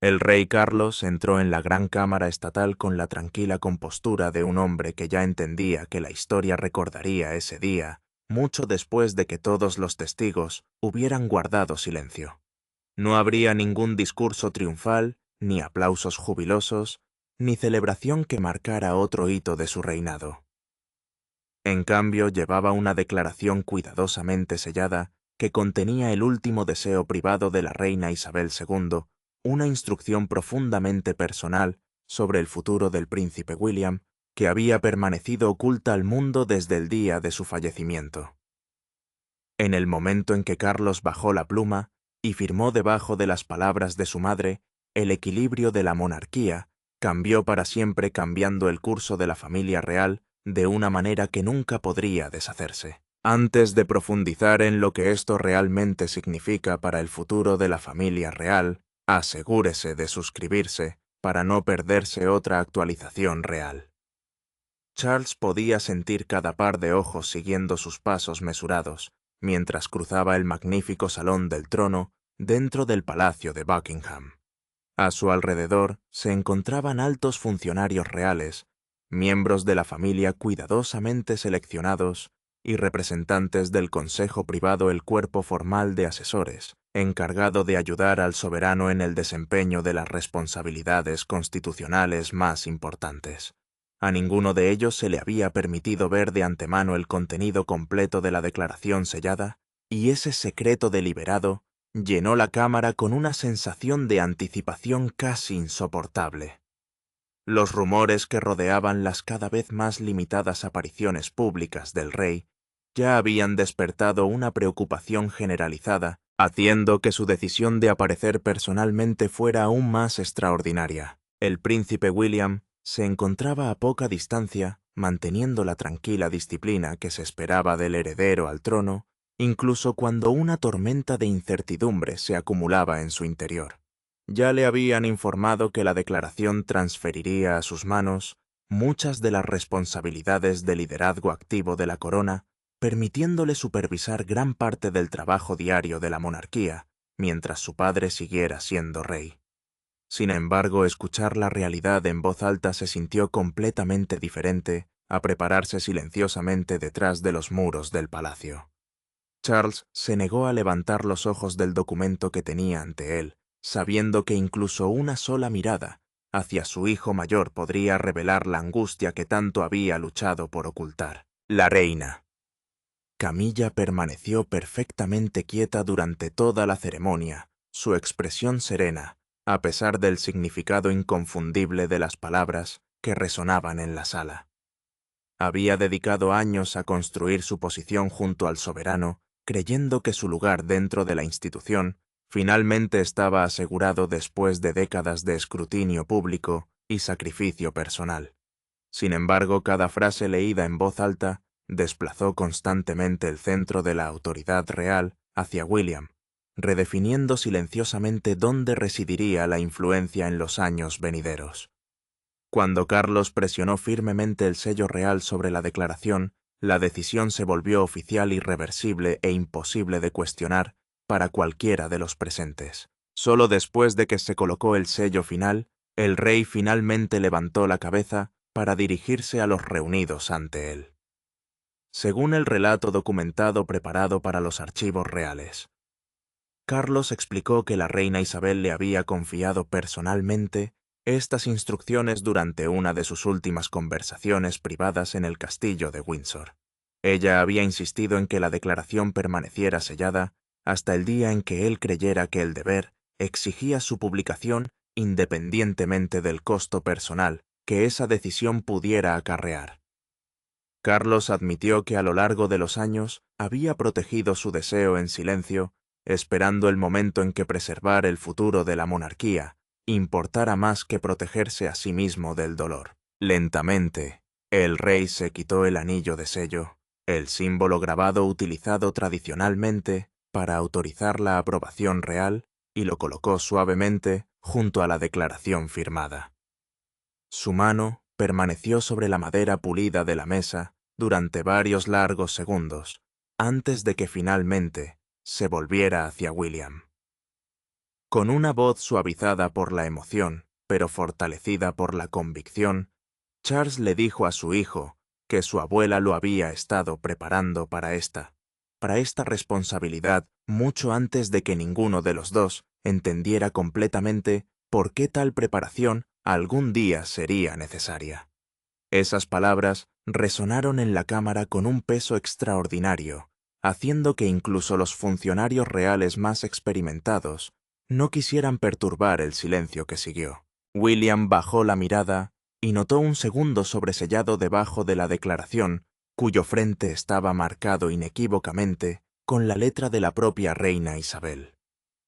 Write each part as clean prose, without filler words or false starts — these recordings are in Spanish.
El rey Carlos entró en la gran cámara estatal con la tranquila compostura de un hombre que ya entendía que la historia recordaría ese día, mucho después de que todos los testigos hubieran guardado silencio. No habría ningún discurso triunfal, ni aplausos jubilosos, ni celebración que marcara otro hito de su reinado. En cambio, llevaba una declaración cuidadosamente sellada que contenía el último deseo privado de la reina Isabel II, una instrucción profundamente personal sobre el futuro del príncipe William, que había permanecido oculta al mundo desde el día de su fallecimiento. En el momento en que Carlos bajó la pluma y firmó debajo de las palabras de su madre, el equilibrio de la monarquía cambió para siempre, cambiando el curso de la familia real de una manera que nunca podría deshacerse. Antes de profundizar en lo que esto realmente significa para el futuro de la familia real, asegúrese de suscribirse para no perderse otra actualización real. Charles podía sentir cada par de ojos siguiendo sus pasos mesurados, mientras cruzaba el magnífico salón del trono dentro del Palacio de Buckingham. A su alrededor se encontraban altos funcionarios reales, miembros de la familia cuidadosamente seleccionados y representantes del Consejo Privado, el cuerpo formal de asesores, encargado de ayudar al soberano en el desempeño de las responsabilidades constitucionales más importantes. A ninguno de ellos se le había permitido ver de antemano el contenido completo de la declaración sellada, y ese secreto deliberado llenó la cámara con una sensación de anticipación casi insoportable. Los rumores que rodeaban las cada vez más limitadas apariciones públicas del rey ya habían despertado una preocupación generalizada, haciendo que su decisión de aparecer personalmente fuera aún más extraordinaria. El príncipe William se encontraba a poca distancia, manteniendo la tranquila disciplina que se esperaba del heredero al trono, incluso cuando una tormenta de incertidumbre se acumulaba en su interior. Ya le habían informado que la declaración transferiría a sus manos muchas de las responsabilidades de liderazgo activo de la corona, permitiéndole supervisar gran parte del trabajo diario de la monarquía, mientras su padre siguiera siendo rey. Sin embargo, escuchar la realidad en voz alta se sintió completamente diferente a prepararse silenciosamente detrás de los muros del palacio. Charles se negó a levantar los ojos del documento que tenía ante él, sabiendo que incluso una sola mirada hacia su hijo mayor podría revelar la angustia que tanto había luchado por ocultar. La reina. Camilla permaneció perfectamente quieta durante toda la ceremonia, su expresión serena, a pesar del significado inconfundible de las palabras que resonaban en la sala. Había dedicado años a construir su posición junto al soberano, creyendo que su lugar dentro de la institución finalmente estaba asegurado después de décadas de escrutinio público y sacrificio personal. Sin embargo, cada frase leída en voz alta desplazó constantemente el centro de la autoridad real hacia William, redefiniendo silenciosamente dónde residiría la influencia en los años venideros. Cuando Carlos presionó firmemente el sello real sobre la declaración, la decisión se volvió oficial, irreversible e imposible de cuestionar para cualquiera de los presentes. Solo después de que se colocó el sello final, el rey finalmente levantó la cabeza para dirigirse a los reunidos ante él. Según el relato documentado preparado para los archivos reales, Carlos explicó que la reina Isabel le había confiado personalmente estas instrucciones durante una de sus últimas conversaciones privadas en el castillo de Windsor. Ella había insistido en que la declaración permaneciera sellada hasta el día en que él creyera que el deber exigía su publicación independientemente del costo personal que esa decisión pudiera acarrear. Carlos admitió que a lo largo de los años había protegido su deseo en silencio, esperando el momento en que preservar el futuro de la monarquía importara más que protegerse a sí mismo del dolor. Lentamente, el rey se quitó el anillo de sello, el símbolo grabado utilizado tradicionalmente para autorizar la aprobación real, y lo colocó suavemente junto a la declaración firmada. Su mano permaneció sobre la madera pulida de la mesa durante varios largos segundos, antes de que finalmente se volviera hacia William. Con una voz suavizada por la emoción, pero fortalecida por la convicción, Charles le dijo a su hijo que su abuela lo había estado preparando para esta responsabilidad mucho antes de que ninguno de los dos entendiera completamente por qué tal preparación algún día sería necesaria. Esas palabras resonaron en la cámara con un peso extraordinario, haciendo que incluso los funcionarios reales más experimentados no quisieran perturbar el silencio que siguió. William bajó la mirada y notó un segundo sobresellado debajo de la declaración, cuyo frente estaba marcado inequívocamente con la letra de la propia reina Isabel.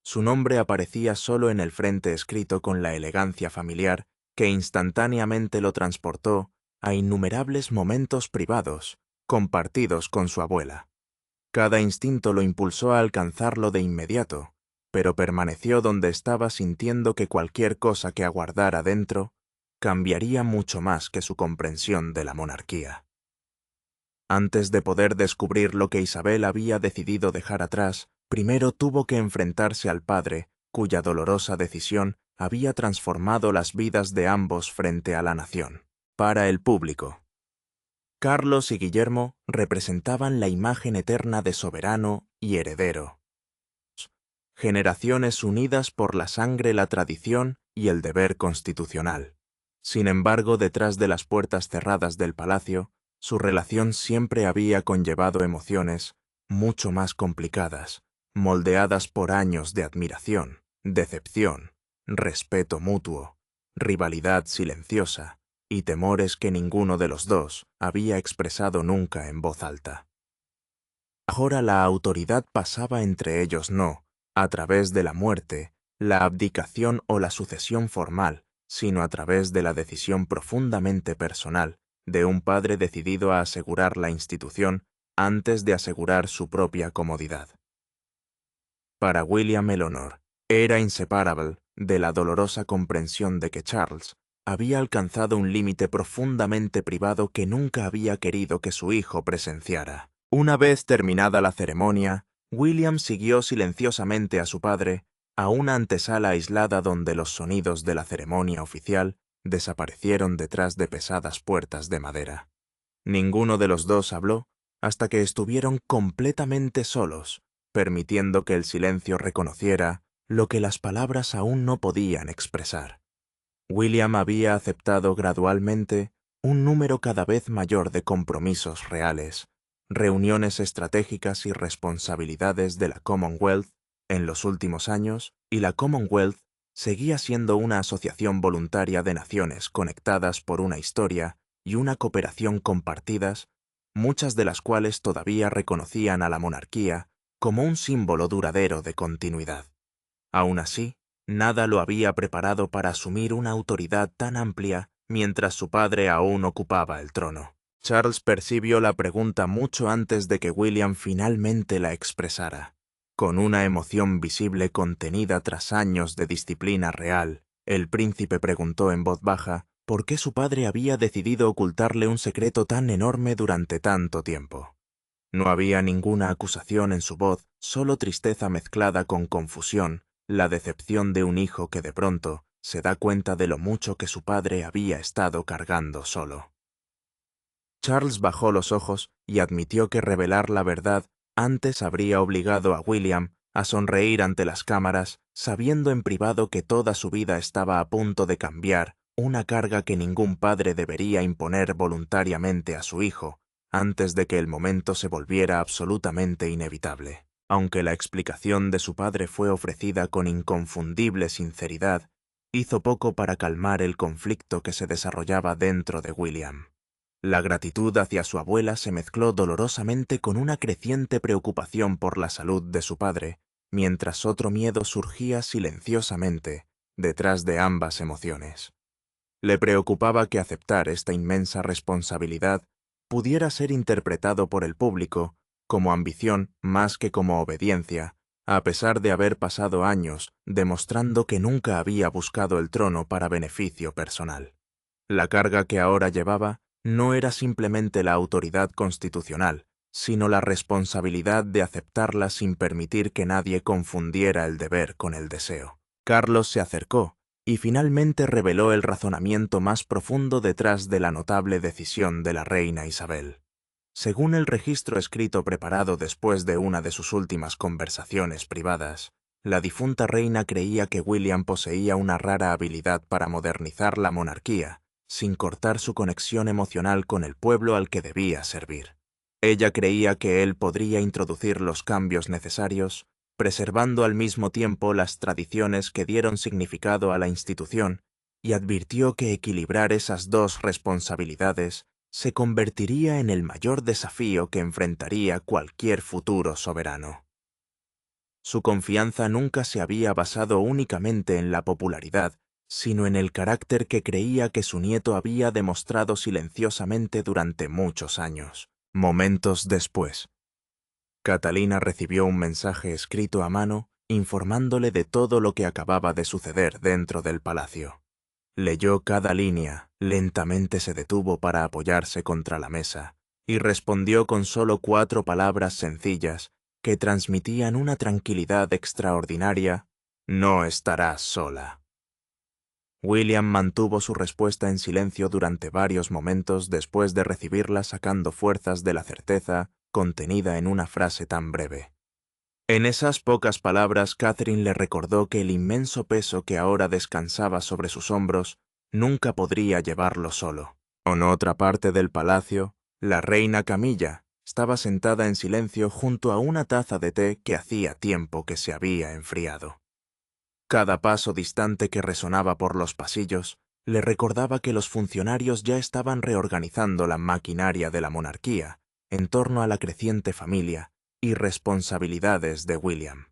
Su nombre aparecía solo en el frente escrito con la elegancia familiar que instantáneamente lo transportó a innumerables momentos privados, compartidos con su abuela. Cada instinto lo impulsó a alcanzarlo de inmediato, pero permaneció donde estaba sintiendo que cualquier cosa que aguardara dentro cambiaría mucho más que su comprensión de la monarquía. Antes de poder descubrir lo que Isabel había decidido dejar atrás, primero tuvo que enfrentarse al padre, cuya dolorosa decisión había transformado las vidas de ambos frente a la nación. Para el público, Carlos y Guillermo representaban la imagen eterna de soberano y heredero. Generaciones unidas por la sangre, la tradición y el deber constitucional. Sin embargo, detrás de las puertas cerradas del palacio, su relación siempre había conllevado emociones mucho más complicadas, moldeadas por años de admiración, decepción, respeto mutuo, rivalidad silenciosa y temores que ninguno de los dos había expresado nunca en voz alta. Ahora la autoridad pasaba entre ellos no a través de la muerte, la abdicación o la sucesión formal, sino a través de la decisión profundamente personal de un padre decidido a asegurar la institución antes de asegurar su propia comodidad. Para William el honor era inseparable de la dolorosa comprensión de que Charles había alcanzado un límite profundamente privado que nunca había querido que su hijo presenciara. Una vez terminada la ceremonia, William siguió silenciosamente a su padre a una antesala aislada donde los sonidos de la ceremonia oficial desaparecieron detrás de pesadas puertas de madera. Ninguno de los dos habló hasta que estuvieron completamente solos, permitiendo que el silencio reconociera lo que las palabras aún no podían expresar. William había aceptado gradualmente un número cada vez mayor de compromisos reales, reuniones estratégicas y responsabilidades de la Commonwealth en los últimos años, y la Commonwealth seguía siendo una asociación voluntaria de naciones conectadas por una historia y una cooperación compartidas, muchas de las cuales todavía reconocían a la monarquía como un símbolo duradero de continuidad. Aún así, nada lo había preparado para asumir una autoridad tan amplia mientras su padre aún ocupaba el trono. Charles percibió la pregunta mucho antes de que William finalmente la expresara. Con una emoción visible contenida tras años de disciplina real, el príncipe preguntó en voz baja por qué su padre había decidido ocultarle un secreto tan enorme durante tanto tiempo. No había ninguna acusación en su voz, solo tristeza mezclada con confusión, la decepción de un hijo que de pronto se da cuenta de lo mucho que su padre había estado cargando solo. Charles bajó los ojos y admitió que revelar la verdad antes habría obligado a William a sonreír ante las cámaras, sabiendo en privado que toda su vida estaba a punto de cambiar, una carga que ningún padre debería imponer voluntariamente a su hijo, antes de que el momento se volviera absolutamente inevitable. Aunque la explicación de su padre fue ofrecida con inconfundible sinceridad, hizo poco para calmar el conflicto que se desarrollaba dentro de William. La gratitud hacia su abuela se mezcló dolorosamente con una creciente preocupación por la salud de su padre, mientras otro miedo surgía silenciosamente detrás de ambas emociones. Le preocupaba que aceptar esta inmensa responsabilidad pudiera ser interpretado por el público como ambición más que como obediencia, a pesar de haber pasado años demostrando que nunca había buscado el trono para beneficio personal. La carga que ahora llevaba no era simplemente la autoridad constitucional, sino la responsabilidad de aceptarla sin permitir que nadie confundiera el deber con el deseo. Carlos se acercó y finalmente reveló el razonamiento más profundo detrás de la notable decisión de la reina Isabel. Según el registro escrito preparado después de una de sus últimas conversaciones privadas, la difunta reina creía que William poseía una rara habilidad para modernizar la monarquía, sin cortar su conexión emocional con el pueblo al que debía servir. Ella creía que él podría introducir los cambios necesarios, preservando al mismo tiempo las tradiciones que dieron significado a la institución, y advirtió que equilibrar esas dos responsabilidades se convertiría en el mayor desafío que enfrentaría cualquier futuro soberano. Su confianza nunca se había basado únicamente en la popularidad, sino en el carácter que creía que su nieto había demostrado silenciosamente durante muchos años. Momentos después, Catalina recibió un mensaje escrito a mano informándole de todo lo que acababa de suceder dentro del palacio. Leyó cada línea, lentamente se detuvo para apoyarse contra la mesa, y respondió con solo 4 palabras sencillas que transmitían una tranquilidad extraordinaria: «No estarás sola». William mantuvo su respuesta en silencio durante varios momentos después de recibirla, sacando fuerzas de la certeza contenida en una frase tan breve. En esas pocas palabras, Catherine le recordó que el inmenso peso que ahora descansaba sobre sus hombros nunca podría llevarlo solo. En otra parte del palacio, la reina Camilla estaba sentada en silencio junto a una taza de té que hacía tiempo que se había enfriado. Cada paso distante que resonaba por los pasillos le recordaba que los funcionarios ya estaban reorganizando la maquinaria de la monarquía en torno a la creciente familia y responsabilidades de William.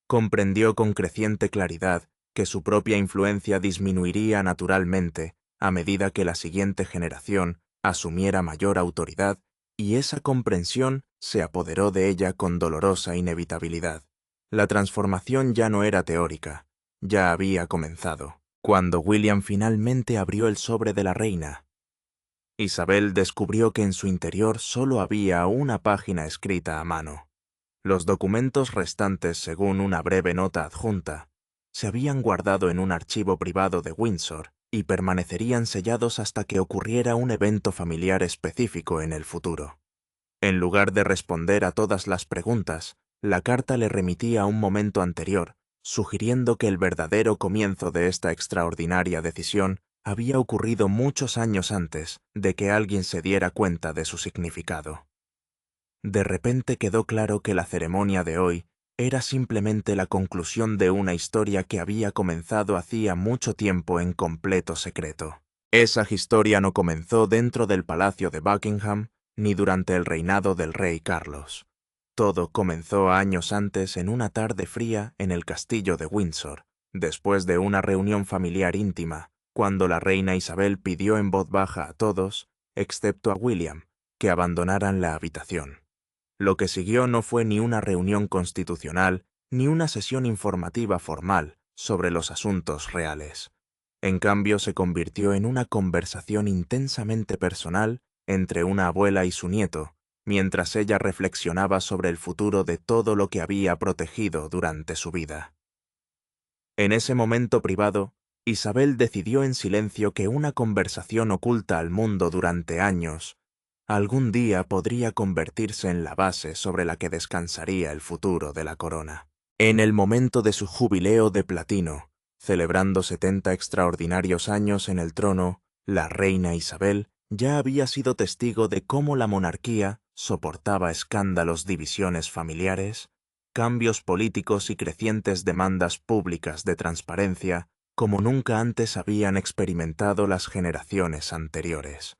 Comprendió con creciente claridad que su propia influencia disminuiría naturalmente a medida que la siguiente generación asumiera mayor autoridad, y esa comprensión se apoderó de ella con dolorosa inevitabilidad. La transformación ya no era teórica, ya había comenzado. Cuando William finalmente abrió el sobre de la reina, Isabel descubrió que en su interior solo había una página escrita a mano. Los documentos restantes, según una breve nota adjunta, se habían guardado en un archivo privado de Windsor y permanecerían sellados hasta que ocurriera un evento familiar específico en el futuro. En lugar de responder a todas las preguntas, la carta le remitía a un momento anterior, sugiriendo que el verdadero comienzo de esta extraordinaria decisión había ocurrido muchos años antes de que alguien se diera cuenta de su significado. De repente quedó claro que la ceremonia de hoy era simplemente la conclusión de una historia que había comenzado hacía mucho tiempo en completo secreto. Esa historia no comenzó dentro del Palacio de Buckingham ni durante el reinado del rey Carlos. Todo comenzó años antes, en una tarde fría en el castillo de Windsor, después de una reunión familiar íntima, cuando la reina Isabel pidió en voz baja a todos, excepto a William, que abandonaran la habitación. Lo que siguió no fue ni una reunión constitucional ni una sesión informativa formal sobre los asuntos reales. En cambio, se convirtió en una conversación intensamente personal entre una abuela y su nieto, mientras ella reflexionaba sobre el futuro de todo lo que había protegido durante su vida. En ese momento privado, Isabel decidió en silencio que una conversación oculta al mundo durante años algún día podría convertirse en la base sobre la que descansaría el futuro de la corona. En el momento de su jubileo de platino, celebrando 70 extraordinarios años en el trono, la reina Isabel ya había sido testigo de cómo la monarquía soportaba escándalos, divisiones familiares, cambios políticos y crecientes demandas públicas de transparencia como nunca antes habían experimentado las generaciones anteriores.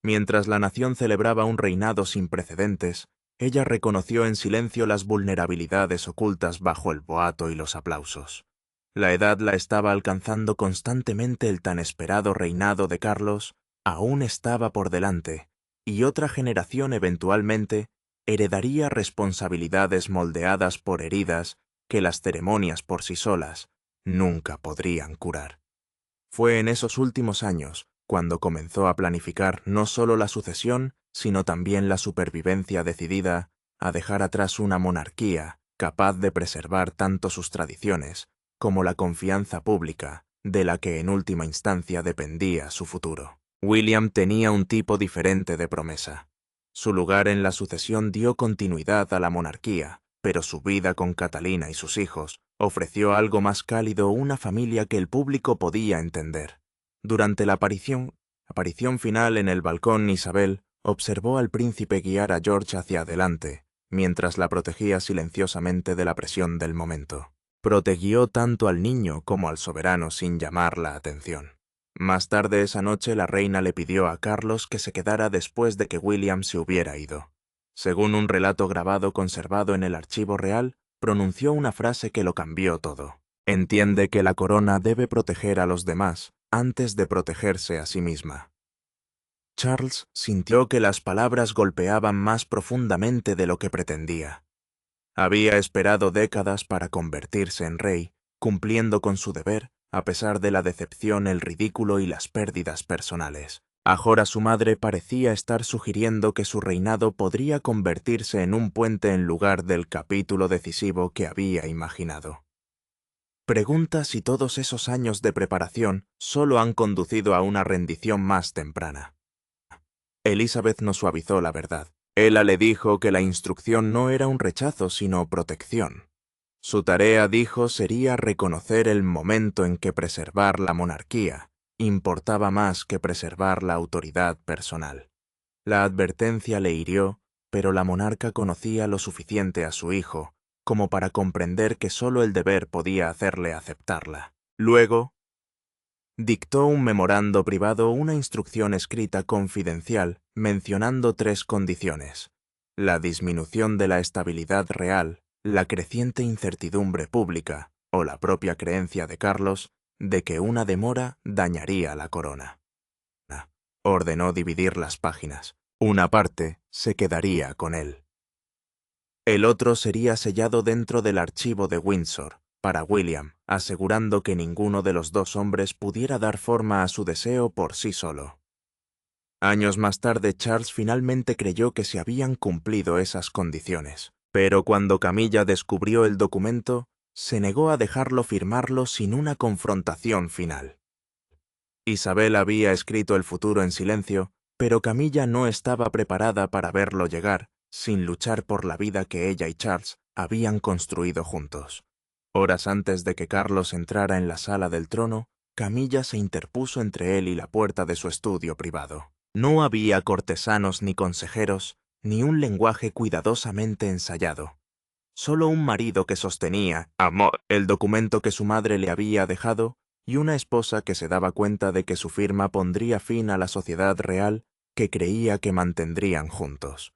Mientras la nación celebraba un reinado sin precedentes, ella reconoció en silencio las vulnerabilidades ocultas bajo el boato y los aplausos. La edad la estaba alcanzando constantemente, el tan esperado reinado de Carlos aún estaba por delante, y otra generación eventualmente heredaría responsabilidades moldeadas por heridas que las ceremonias por sí solas nunca podrían curar. Fue en esos últimos años cuando comenzó a planificar no solo la sucesión, sino también la supervivencia, decidida a dejar atrás una monarquía capaz de preservar tanto sus tradiciones como la confianza pública, de la que en última instancia dependía su futuro. William tenía un tipo diferente de promesa. Su lugar en la sucesión dio continuidad a la monarquía, pero su vida con Catalina y sus hijos ofreció algo más cálido, una familia que el público podía entender. Durante la aparición final en el balcón, Isabel observó al príncipe guiar a George hacia adelante, mientras la protegía silenciosamente de la presión del momento. Protegió tanto al niño como al soberano sin llamar la atención. Más tarde esa noche la reina le pidió a Carlos que se quedara después de que William se hubiera ido. Según un relato grabado conservado en el archivo real, pronunció una frase que lo cambió todo. Entiende que la corona debe proteger a los demás antes de protegerse a sí misma. Charles sintió que las palabras golpeaban más profundamente de lo que pretendía. Había esperado décadas para convertirse en rey, cumpliendo con su deber, a pesar de la decepción, el ridículo y las pérdidas personales. Ahora su madre parecía estar sugiriendo que su reinado podría convertirse en un puente en lugar del capítulo decisivo que había imaginado. Pregunta si todos esos años de preparación solo han conducido a una rendición más temprana. Elizabeth no suavizó la verdad. Ella le dijo que la instrucción no era un rechazo, sino protección. Su tarea, dijo, sería reconocer el momento en que preservar la monarquía importaba más que preservar la autoridad personal. La advertencia le hirió, pero la monarca conocía lo suficiente a su hijo como para comprender que solo el deber podía hacerle aceptarla. Luego, dictó un memorando privado, una instrucción escrita confidencial, mencionando 3 condiciones: la disminución de la estabilidad real, la creciente incertidumbre pública o la propia creencia de Carlos de que una demora dañaría la corona. Ordenó dividir las páginas. Una parte se quedaría con él. El otro sería sellado dentro del archivo de Windsor, para William, asegurando que ninguno de los 2 hombres pudiera dar forma a su deseo por sí solo. Años más tarde, Charles finalmente creyó que se habían cumplido esas condiciones, pero cuando Camilla descubrió el documento, se negó a dejarlo firmarlo sin una confrontación final. Isabel había escrito el futuro en silencio, pero Camilla no estaba preparada para verlo llegar, sin luchar por la vida que ella y Charles habían construido juntos. Horas antes de que Carlos entrara en la sala del trono, Camilla se interpuso entre él y la puerta de su estudio privado. No había cortesanos ni consejeros, ni un lenguaje cuidadosamente ensayado. Solo un marido que sostenía, amor, el documento que su madre le había dejado, y una esposa que se daba cuenta de que su firma pondría fin a la sociedad real que creía que mantendrían juntos.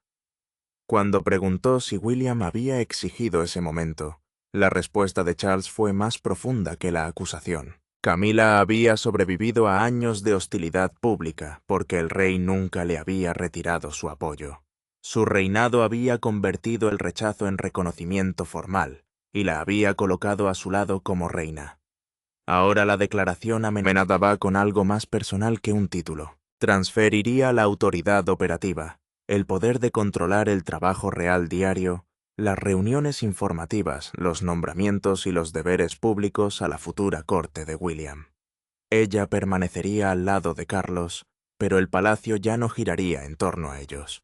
Cuando preguntó si William había exigido ese momento, la respuesta de Charles fue más profunda que la acusación. Camila había sobrevivido a años de hostilidad pública porque el rey nunca le había retirado su apoyo. Su reinado había convertido el rechazo en reconocimiento formal y la había colocado a su lado como reina. Ahora la declaración amenazaba con algo más personal que un título. Transferiría la autoridad operativa, el poder de controlar el trabajo real diario, las reuniones informativas, los nombramientos y los deberes públicos a la futura corte de William. Ella permanecería al lado de Carlos, pero el palacio ya no giraría en torno a ellos.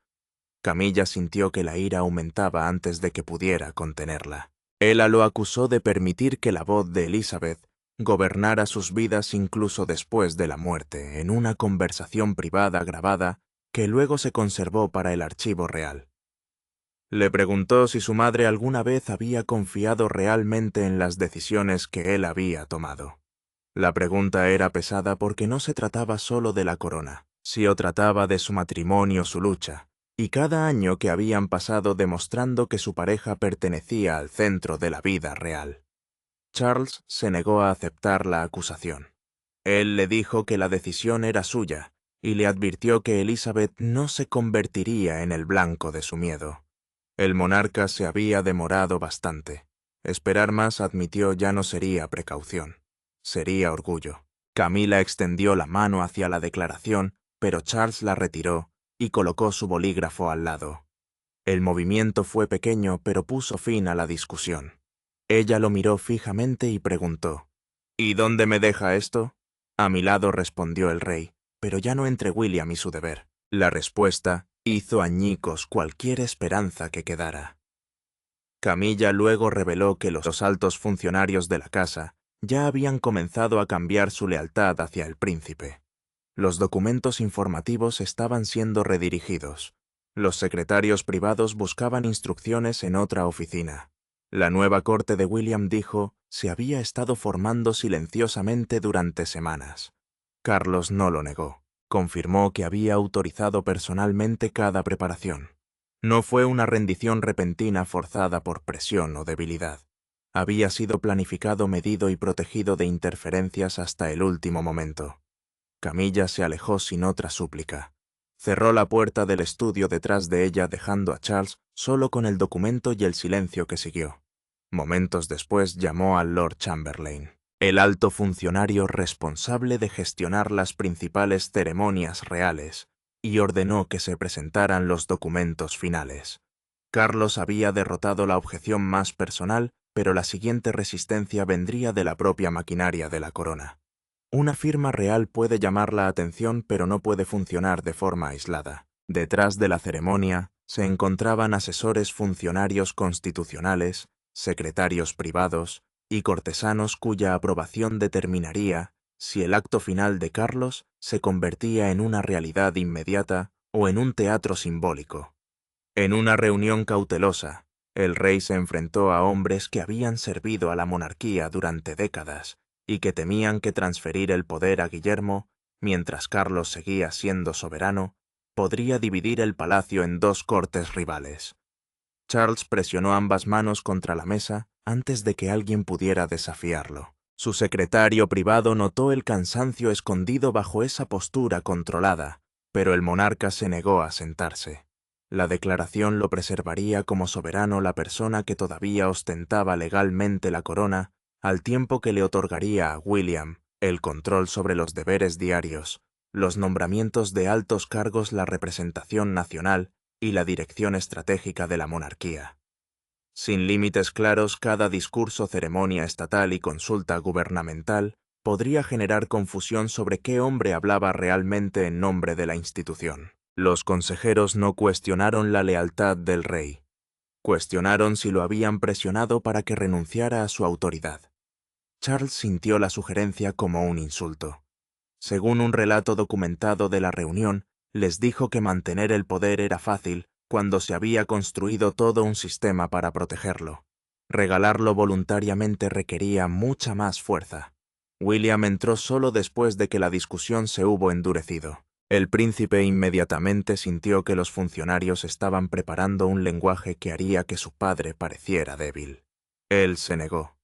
Camilla sintió que la ira aumentaba antes de que pudiera contenerla. Ella lo acusó de permitir que la voz de Elizabeth gobernara sus vidas incluso después de la muerte, en una conversación privada grabada que luego se conservó para el archivo real. Le preguntó si su madre alguna vez había confiado realmente en las decisiones que él había tomado. La pregunta era pesada porque no se trataba solo de la corona, sino trataba de su matrimonio, su lucha, y cada año que habían pasado demostrando que su pareja pertenecía al centro de la vida real. Charles se negó a aceptar la acusación. Él le dijo que la decisión era suya y le advirtió que Elizabeth no se convertiría en el blanco de su miedo. El monarca se había demorado bastante. Esperar más, admitió, ya no sería precaución. Sería orgullo. Camila extendió la mano hacia la declaración, pero Charles la retiró y colocó su bolígrafo al lado. El movimiento fue pequeño, pero puso fin a la discusión. Ella lo miró fijamente y preguntó, ¿y dónde me deja esto? A mi lado, respondió el rey, pero ya no entre William y su deber. La respuesta hizo añicos cualquier esperanza que quedara. Camilla luego reveló que los altos funcionarios de la casa ya habían comenzado a cambiar su lealtad hacia el príncipe. Los documentos informativos estaban siendo redirigidos. Los secretarios privados buscaban instrucciones en otra oficina. La nueva corte de William, dijo, se había estado formando silenciosamente durante semanas. Carlos no lo negó. Confirmó que había autorizado personalmente cada preparación. No fue una rendición repentina forzada por presión o debilidad. Había sido planificado, medido y protegido de interferencias hasta el último momento. Camilla se alejó sin otra súplica. Cerró la puerta del estudio detrás de ella, dejando a Charles solo con el documento y el silencio que siguió. Momentos después llamó al Lord Chamberlain, el alto funcionario responsable de gestionar las principales ceremonias reales, y ordenó que se presentaran los documentos finales. Carlos había derrotado la objeción más personal, pero la siguiente resistencia vendría de la propia maquinaria de la corona. Una firma real puede llamar la atención, pero no puede funcionar de forma aislada. Detrás de la ceremonia se encontraban asesores funcionarios constitucionales, secretarios privados y cortesanos cuya aprobación determinaría si el acto final de Carlos se convertía en una realidad inmediata o en un teatro simbólico. En una reunión cautelosa, el rey se enfrentó a hombres que habían servido a la monarquía durante décadas y que temían que transferir el poder a Guillermo, mientras Carlos seguía siendo soberano, podría dividir el palacio en dos cortes rivales. Charles presionó ambas manos contra la mesa antes de que alguien pudiera desafiarlo. Su secretario privado notó el cansancio escondido bajo esa postura controlada, pero el monarca se negó a sentarse. La declaración lo preservaría como soberano, la persona que todavía ostentaba legalmente la corona, al tiempo que le otorgaría a William el control sobre los deberes diarios, los nombramientos de altos cargos, la representación nacional y la dirección estratégica de la monarquía. Sin límites claros, cada discurso, ceremonia estatal y consulta gubernamental podría generar confusión sobre qué hombre hablaba realmente en nombre de la institución. Los consejeros no cuestionaron la lealtad del rey. Cuestionaron si lo habían presionado para que renunciara a su autoridad. Charles sintió la sugerencia como un insulto. Según un relato documentado de la reunión, les dijo que mantener el poder era fácil cuando se había construido todo un sistema para protegerlo. Regalarlo voluntariamente requería mucha más fuerza. William entró solo después de que la discusión se hubo endurecido. El príncipe inmediatamente sintió que los funcionarios estaban preparando un lenguaje que haría que su padre pareciera débil. Él se negó.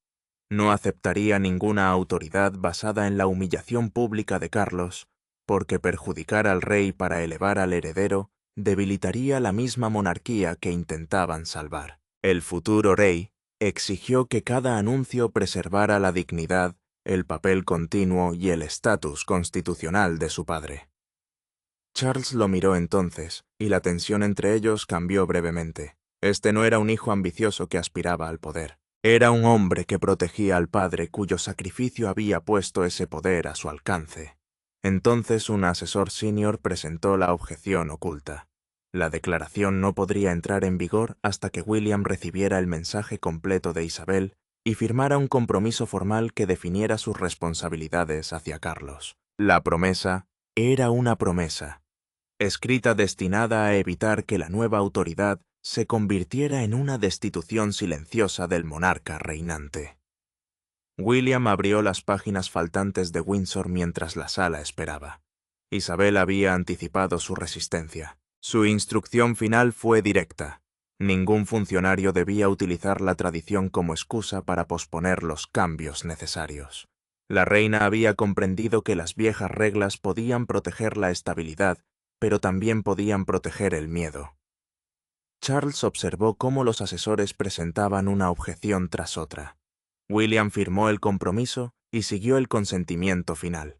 No aceptaría ninguna autoridad basada en la humillación pública de Carlos, porque perjudicar al rey para elevar al heredero debilitaría la misma monarquía que intentaban salvar. El futuro rey exigió que cada anuncio preservara la dignidad, el papel continuo y el estatus constitucional de su padre. Charles lo miró entonces, y la tensión entre ellos cambió brevemente. Este no era un hijo ambicioso que aspiraba al poder. Era un hombre que protegía al padre cuyo sacrificio había puesto ese poder a su alcance. Entonces un asesor senior presentó la objeción oculta. La declaración no podría entrar en vigor hasta que William recibiera el mensaje completo de Isabel y firmara un compromiso formal que definiera sus responsabilidades hacia Carlos. La promesa era una promesa, escrita destinada a evitar que la nueva autoridad se convirtiera en una destitución silenciosa del monarca reinante. William abrió las páginas faltantes de Windsor mientras la sala esperaba. Isabel había anticipado su resistencia. Su instrucción final fue directa. Ningún funcionario debía utilizar la tradición como excusa para posponer los cambios necesarios. La reina había comprendido que las viejas reglas podían proteger la estabilidad, pero también podían proteger el miedo. Charles observó cómo los asesores presentaban una objeción tras otra. William firmó el compromiso y siguió el consentimiento final.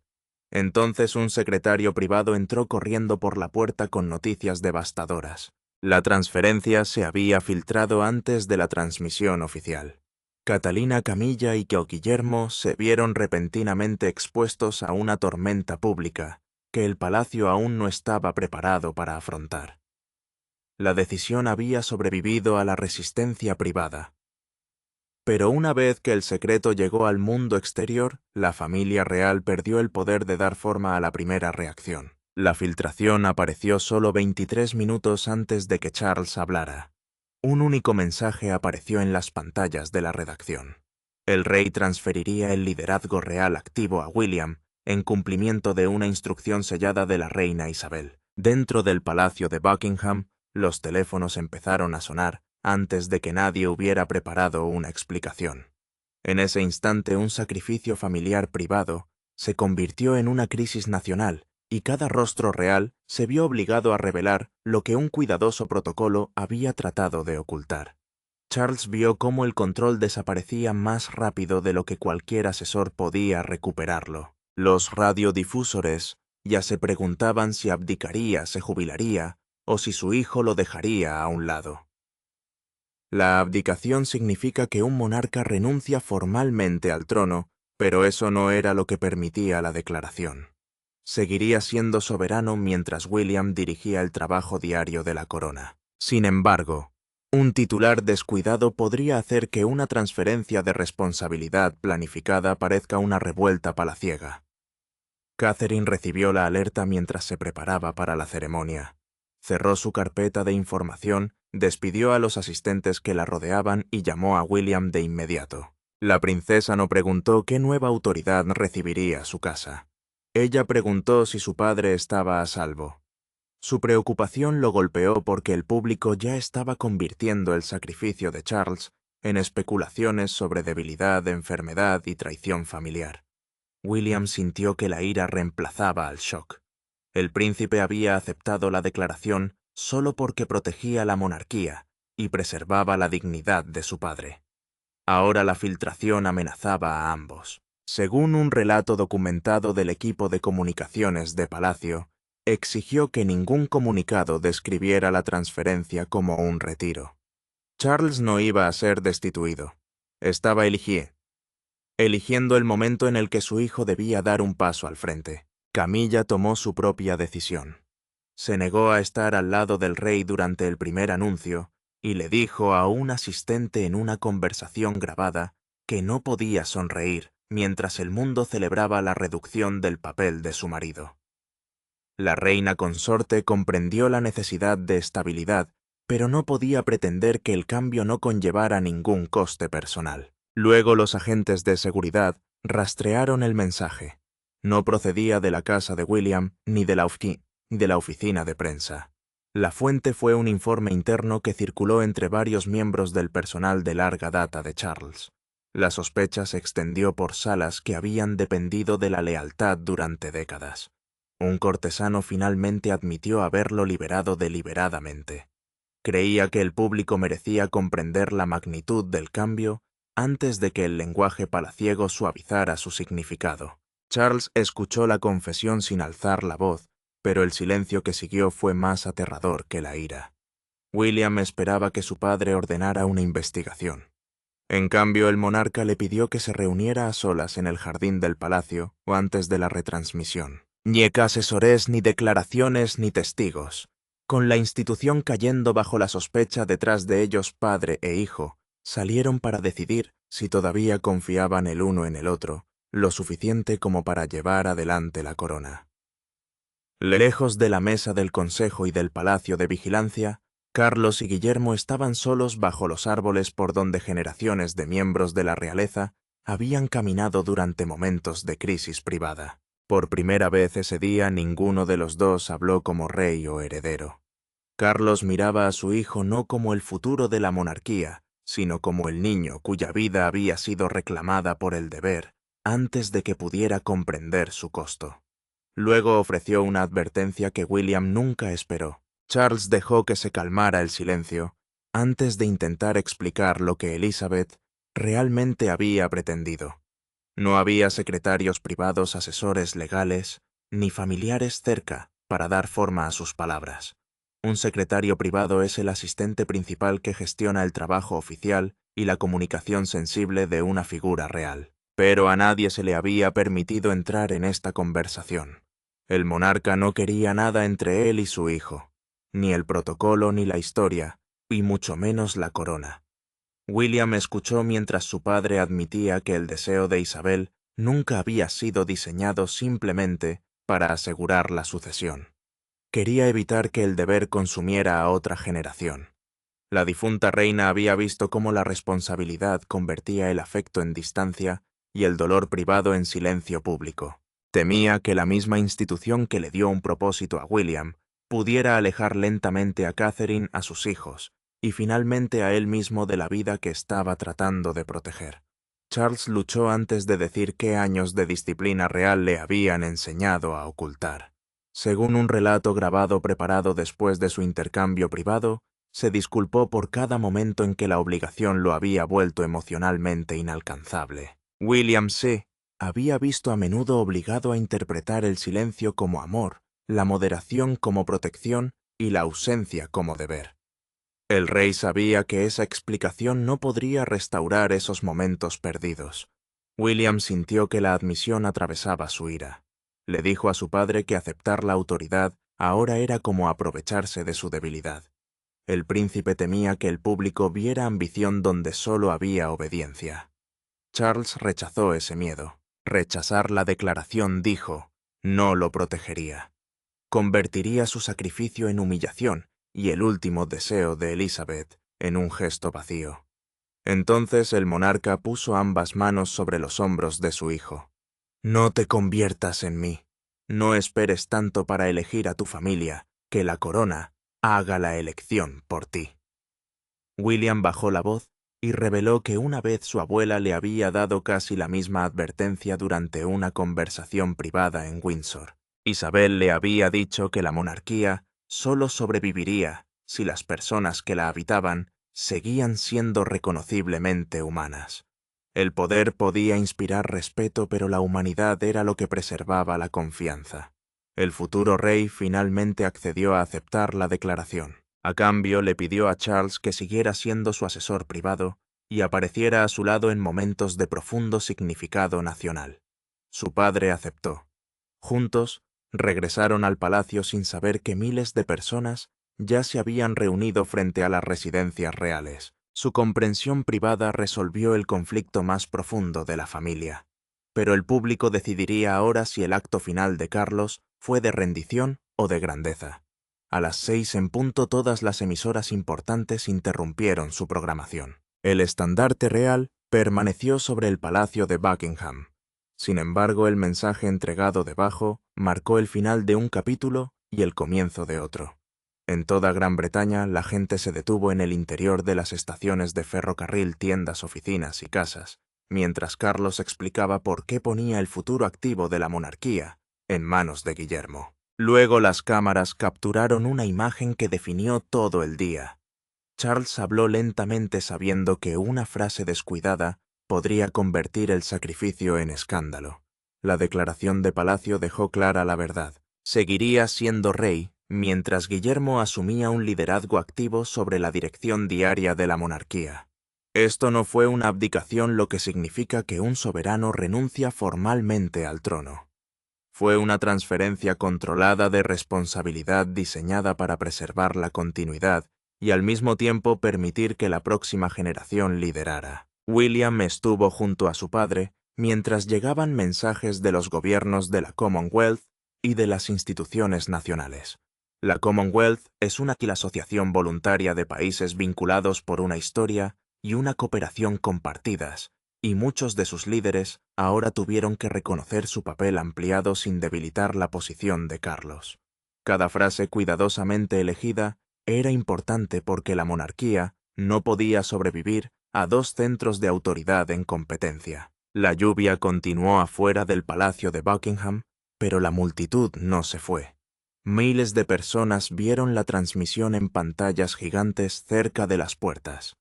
Entonces un secretario privado entró corriendo por la puerta con noticias devastadoras. La transferencia se había filtrado antes de la transmisión oficial. Catalina, Camilla y Guillermo se vieron repentinamente expuestos a una tormenta pública que el palacio aún no estaba preparado para afrontar. La decisión había sobrevivido a la resistencia privada. Pero una vez que el secreto llegó al mundo exterior, la familia real perdió el poder de dar forma a la primera reacción. La filtración apareció solo 23 minutos antes de que Charles hablara. Un único mensaje apareció en las pantallas de la redacción. El rey transferiría el liderazgo real activo a William en cumplimiento de una instrucción sellada de la reina Isabel. Dentro del palacio de Buckingham, los teléfonos empezaron a sonar antes de que nadie hubiera preparado una explicación. En ese instante, un sacrificio familiar privado se convirtió en una crisis nacional y cada rostro real se vio obligado a revelar lo que un cuidadoso protocolo había tratado de ocultar. Charles vio cómo el control desaparecía más rápido de lo que cualquier asesor podía recuperarlo. Los radiodifusores ya se preguntaban si abdicaría, se jubilaría, o si su hijo lo dejaría a un lado. La abdicación significa que un monarca renuncia formalmente al trono, pero eso no era lo que permitía la declaración. Seguiría siendo soberano mientras William dirigía el trabajo diario de la corona. Sin embargo, un titular descuidado podría hacer que una transferencia de responsabilidad planificada parezca una revuelta palaciega. Catherine recibió la alerta mientras se preparaba para la ceremonia. Cerró su carpeta de información, despidió a los asistentes que la rodeaban y llamó a William de inmediato. La princesa no preguntó qué nueva autoridad recibiría su casa. Ella preguntó si su padre estaba a salvo. Su preocupación lo golpeó porque el público ya estaba convirtiendo el sacrificio de Charles en especulaciones sobre debilidad, enfermedad y traición familiar. William sintió que la ira reemplazaba al shock. El príncipe había aceptado la declaración solo porque protegía la monarquía y preservaba la dignidad de su padre. Ahora la filtración amenazaba a ambos. Según un relato documentado del equipo de comunicaciones de Palacio, exigió que ningún comunicado describiera la transferencia como un retiro. Charles no iba a ser destituido. Estaba eligiendo el momento en el que su hijo debía dar un paso al frente. Camilla tomó su propia decisión. Se negó a estar al lado del rey durante el primer anuncio y le dijo a un asistente en una conversación grabada que no podía sonreír mientras el mundo celebraba la reducción del papel de su marido. La reina consorte comprendió la necesidad de estabilidad, pero no podía pretender que el cambio no conllevara ningún coste personal. Luego los agentes de seguridad rastrearon el mensaje. No procedía de la casa de William ni de la oficina de prensa. La fuente fue un informe interno que circuló entre varios miembros del personal de larga data de Charles. La sospecha se extendió por salas que habían dependido de la lealtad durante décadas. Un cortesano finalmente admitió haberlo liberado deliberadamente. Creía que el público merecía comprender la magnitud del cambio antes de que el lenguaje palaciego suavizara su significado. Charles escuchó la confesión sin alzar la voz, pero el silencio que siguió fue más aterrador que la ira. William esperaba que su padre ordenara una investigación. En cambio, el monarca le pidió que se reuniera a solas en el jardín del palacio o antes de la retransmisión. Ni asesores, ni declaraciones, ni testigos. Con la institución cayendo bajo la sospecha detrás de ellos padre e hijo, salieron para decidir si todavía confiaban el uno en el otro, lo suficiente como para llevar adelante la corona. Lejos de la mesa del consejo y del palacio de vigilancia, Carlos y Guillermo estaban solos bajo los árboles por donde generaciones de miembros de la realeza habían caminado durante momentos de crisis privada. Por primera vez ese día ninguno de los dos habló como rey o heredero. Carlos miraba a su hijo no como el futuro de la monarquía, sino como el niño cuya vida había sido reclamada por el deber antes de que pudiera comprender su costo. Luego ofreció una advertencia que William nunca esperó. Charles dejó que se calmara el silencio antes de intentar explicar lo que Elizabeth realmente había pretendido. No había secretarios privados, asesores legales, ni familiares cerca para dar forma a sus palabras. Un secretario privado es el asistente principal que gestiona el trabajo oficial y la comunicación sensible de una figura real. Pero a nadie se le había permitido entrar en esta conversación. El monarca no quería nada entre él y su hijo, ni el protocolo ni la historia, y mucho menos la corona. William escuchó mientras su padre admitía que el deseo de Isabel nunca había sido diseñado simplemente para asegurar la sucesión. Quería evitar que el deber consumiera a otra generación. La difunta reina había visto cómo la responsabilidad convertía el afecto en distancia y el dolor privado en silencio público. Temía que la misma institución que le dio un propósito a William pudiera alejar lentamente a Catherine, a sus hijos, y finalmente a él mismo de la vida que estaba tratando de proteger. Charles luchó antes de decir qué años de disciplina real le habían enseñado a ocultar. Según un relato grabado preparado después de su intercambio privado, se disculpó por cada momento en que la obligación lo había vuelto emocionalmente inalcanzable. William C. había visto a menudo obligado a interpretar el silencio como amor, la moderación como protección y la ausencia como deber. El rey sabía que esa explicación no podría restaurar esos momentos perdidos. William sintió que la admisión atravesaba su ira. Le dijo a su padre que aceptar la autoridad ahora era como aprovecharse de su debilidad. El príncipe temía que el público viera ambición donde solo había obediencia. Charles rechazó ese miedo. Rechazar la declaración, dijo, no lo protegería. Convertiría su sacrificio en humillación y el último deseo de Elizabeth en un gesto vacío. Entonces el monarca puso ambas manos sobre los hombros de su hijo. No te conviertas en mí. No esperes tanto para elegir a tu familia, que la corona haga la elección por ti. William bajó la voz y reveló que una vez su abuela le había dado casi la misma advertencia durante una conversación privada en Windsor. Isabel le había dicho que la monarquía solo sobreviviría si las personas que la habitaban seguían siendo reconociblemente humanas. El poder podía inspirar respeto, pero la humanidad era lo que preservaba la confianza. El futuro rey finalmente accedió a aceptar la declaración. A cambio, le pidió a Charles que siguiera siendo su asesor privado y apareciera a su lado en momentos de profundo significado nacional. Su padre aceptó. Juntos, regresaron al palacio sin saber que miles de personas ya se habían reunido frente a las residencias reales. Su comprensión privada resolvió el conflicto más profundo de la familia. Pero el público decidiría ahora si el acto final de Carlos fue de rendición o de grandeza. A las 6 en punto todas las emisoras importantes interrumpieron su programación. El estandarte real permaneció sobre el palacio de Buckingham. Sin embargo, el mensaje entregado debajo marcó el final de un capítulo y el comienzo de otro. En toda Gran Bretaña, la gente se detuvo en el interior de las estaciones de ferrocarril, tiendas, oficinas y casas, mientras Carlos explicaba por qué ponía el futuro activo de la monarquía en manos de Guillermo. Luego las cámaras capturaron una imagen que definió todo el día. Charles habló lentamente sabiendo que una frase descuidada podría convertir el sacrificio en escándalo. La declaración de Palacio dejó clara la verdad. Seguiría siendo rey mientras Guillermo asumía un liderazgo activo sobre la dirección diaria de la monarquía. Esto no fue una abdicación, lo que significa que un soberano renuncia formalmente al trono. Fue una transferencia controlada de responsabilidad diseñada para preservar la continuidad y al mismo tiempo permitir que la próxima generación liderara. William estuvo junto a su padre mientras llegaban mensajes de los gobiernos de la Commonwealth y de las instituciones nacionales. La Commonwealth es una asociación voluntaria de países vinculados por una historia y una cooperación compartidas, y muchos de sus líderes ahora tuvieron que reconocer su papel ampliado sin debilitar la posición de Carlos. Cada frase cuidadosamente elegida era importante porque la monarquía no podía sobrevivir a dos centros de autoridad en competencia. La lluvia continuó afuera del palacio de Buckingham, pero la multitud no se fue. Miles de personas vieron la transmisión en pantallas gigantes cerca de las puertas.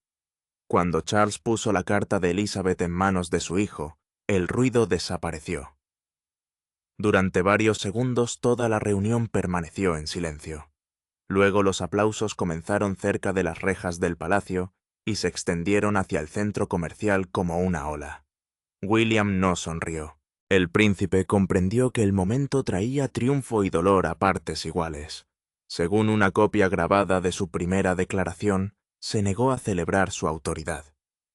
Cuando Charles puso la carta de Elizabeth en manos de su hijo, el ruido desapareció. Durante varios segundos toda la reunión permaneció en silencio. Luego los aplausos comenzaron cerca de las rejas del palacio y se extendieron hacia el centro comercial como una ola. William no sonrió. El príncipe comprendió que el momento traía triunfo y dolor a partes iguales. Según una copia grabada de su primera declaración, se negó a celebrar su autoridad.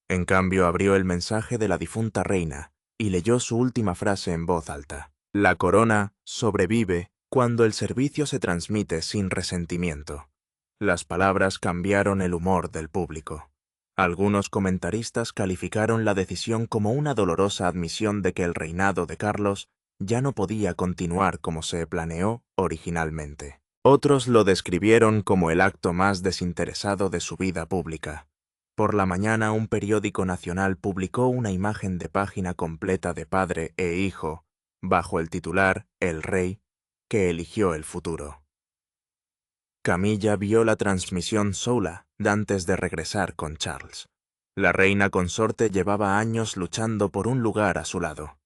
En cambio, abrió el mensaje de la difunta reina y leyó su última frase en voz alta. La corona sobrevive cuando el servicio se transmite sin resentimiento. Las palabras cambiaron el humor del público. Algunos comentaristas calificaron la decisión como una dolorosa admisión de que el reinado de Carlos ya no podía continuar como se planeó originalmente. Otros lo describieron como el acto más desinteresado de su vida pública. Por la mañana, un periódico nacional publicó una imagen de página completa de padre e hijo, bajo el titular El rey que eligió el futuro. Camilla vio la transmisión sola antes de regresar con Charles. La reina consorte llevaba años luchando por un lugar a su lado.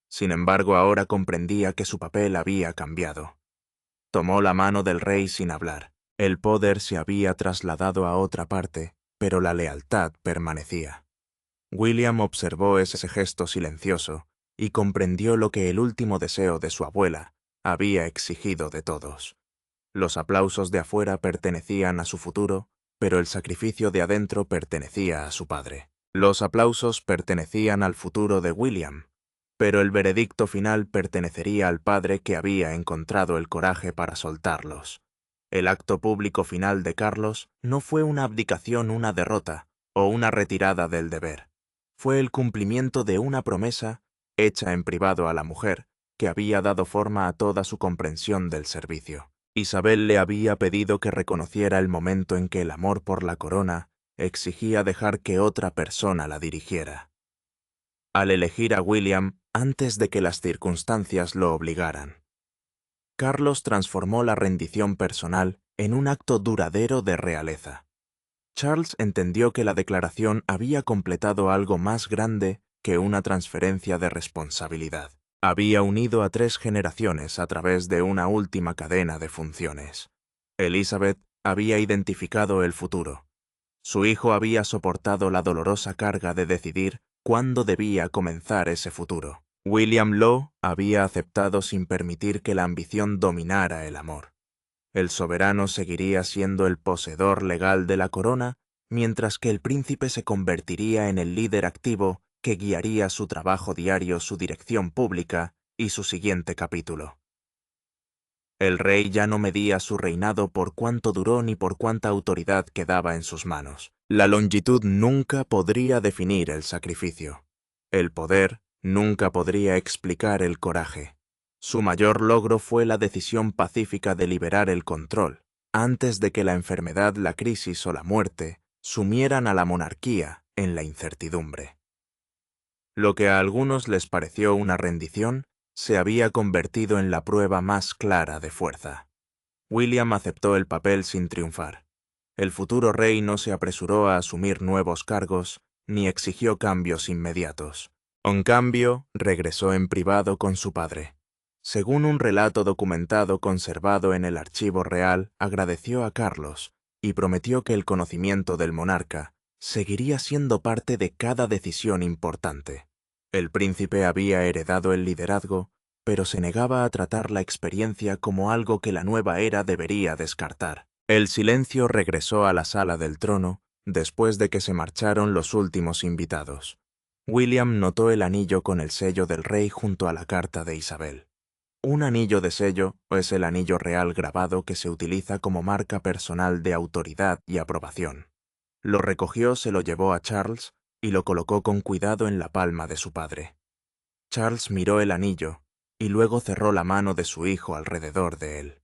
Sin embargo, ahora comprendía que su papel había cambiado. Tomó la mano del rey sin hablar. El poder se había trasladado a otra parte, pero la lealtad permanecía. William observó ese gesto silencioso y comprendió lo que el último deseo de su abuela había exigido de todos. Los aplausos de afuera pertenecían a su futuro, pero el sacrificio de adentro pertenecía a su padre. Los aplausos pertenecían al futuro de William, pero el veredicto final pertenecería al padre que había encontrado el coraje para soltarlos. El acto público final de Carlos no fue una abdicación, una derrota o una retirada del deber. Fue el cumplimiento de una promesa hecha en privado a la mujer que había dado forma a toda su comprensión del servicio. Isabel le había pedido que reconociera el momento en que el amor por la corona exigía dejar que otra persona la dirigiera. Al elegir a William antes de que las circunstancias lo obligaran, Carlos transformó la rendición personal en un acto duradero de realeza. Charles entendió que la declaración había completado algo más grande que una transferencia de responsabilidad. Había unido a 3 generaciones a través de una última cadena de funciones. Elizabeth había identificado el futuro. Su hijo había soportado la dolorosa carga de decidir cuándo debía comenzar ese futuro. William Law había aceptado sin permitir que la ambición dominara el amor. El soberano seguiría siendo el poseedor legal de la corona, mientras que el príncipe se convertiría en el líder activo que guiaría su trabajo diario, su dirección pública y su siguiente capítulo. El rey ya no medía su reinado por cuánto duró ni por cuánta autoridad quedaba en sus manos. La longitud nunca podría definir el sacrificio. El poder nunca podría explicar el coraje. Su mayor logro fue la decisión pacífica de liberar el control, antes de que la enfermedad, la crisis o la muerte sumieran a la monarquía en la incertidumbre. Lo que a algunos les pareció una rendición, se había convertido en la prueba más clara de fuerza. William aceptó el papel sin triunfar. El futuro rey no se apresuró a asumir nuevos cargos, ni exigió cambios inmediatos. En cambio, regresó en privado con su padre. Según un relato documentado conservado en el Archivo Real, agradeció a Carlos y prometió que el conocimiento del monarca seguiría siendo parte de cada decisión importante. El príncipe había heredado el liderazgo, pero se negaba a tratar la experiencia como algo que la nueva era debería descartar. El silencio regresó a la sala del trono después de que se marcharon los últimos invitados. William notó el anillo con el sello del rey junto a la carta de Isabel. Un anillo de sello es el anillo real grabado que se utiliza como marca personal de autoridad y aprobación. Lo recogió, se lo llevó a Charles y lo colocó con cuidado en la palma de su padre. Charles miró el anillo y luego cerró la mano de su hijo alrededor de él.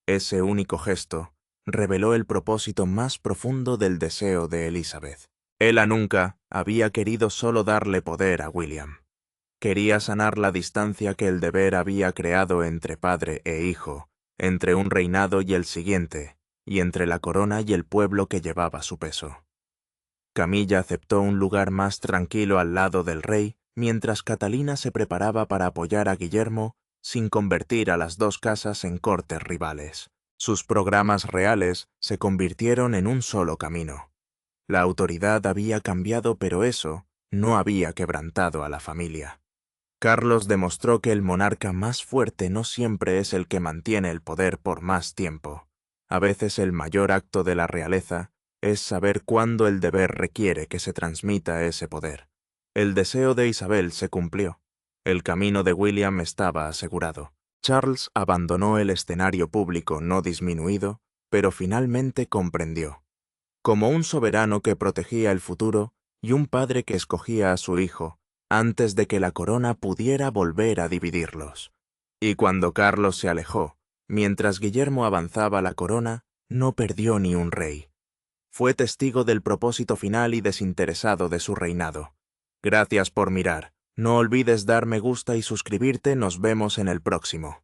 Ese único gesto reveló el propósito más profundo del deseo de Elizabeth. Ella nunca había querido solo darle poder a William. Quería sanar la distancia que el deber había creado entre padre e hijo, entre un reinado y el siguiente, y entre la corona y el pueblo que llevaba su peso. Camilla aceptó un lugar más tranquilo al lado del rey, mientras Catalina se preparaba para apoyar a Guillermo sin convertir a las 2 casas en cortes rivales. Sus programas reales se convirtieron en un solo camino. La autoridad había cambiado, pero eso no había quebrantado a la familia. Carlos demostró que el monarca más fuerte no siempre es el que mantiene el poder por más tiempo. A veces el mayor acto de la realeza es saber cuándo el deber requiere que se transmita ese poder. El deseo de Isabel se cumplió. El camino de William estaba asegurado. Charles abandonó el escenario público no disminuido, pero finalmente comprendió. Como un soberano que protegía el futuro y un padre que escogía a su hijo, antes de que la corona pudiera volver a dividirlos. Y cuando Carlos se alejó, mientras Guillermo avanzaba la corona, no perdió ni un rey. Fue testigo del propósito final y desinteresado de su reinado. Gracias por mirar. No olvides dar me gusta y suscribirte. Nos vemos en el próximo.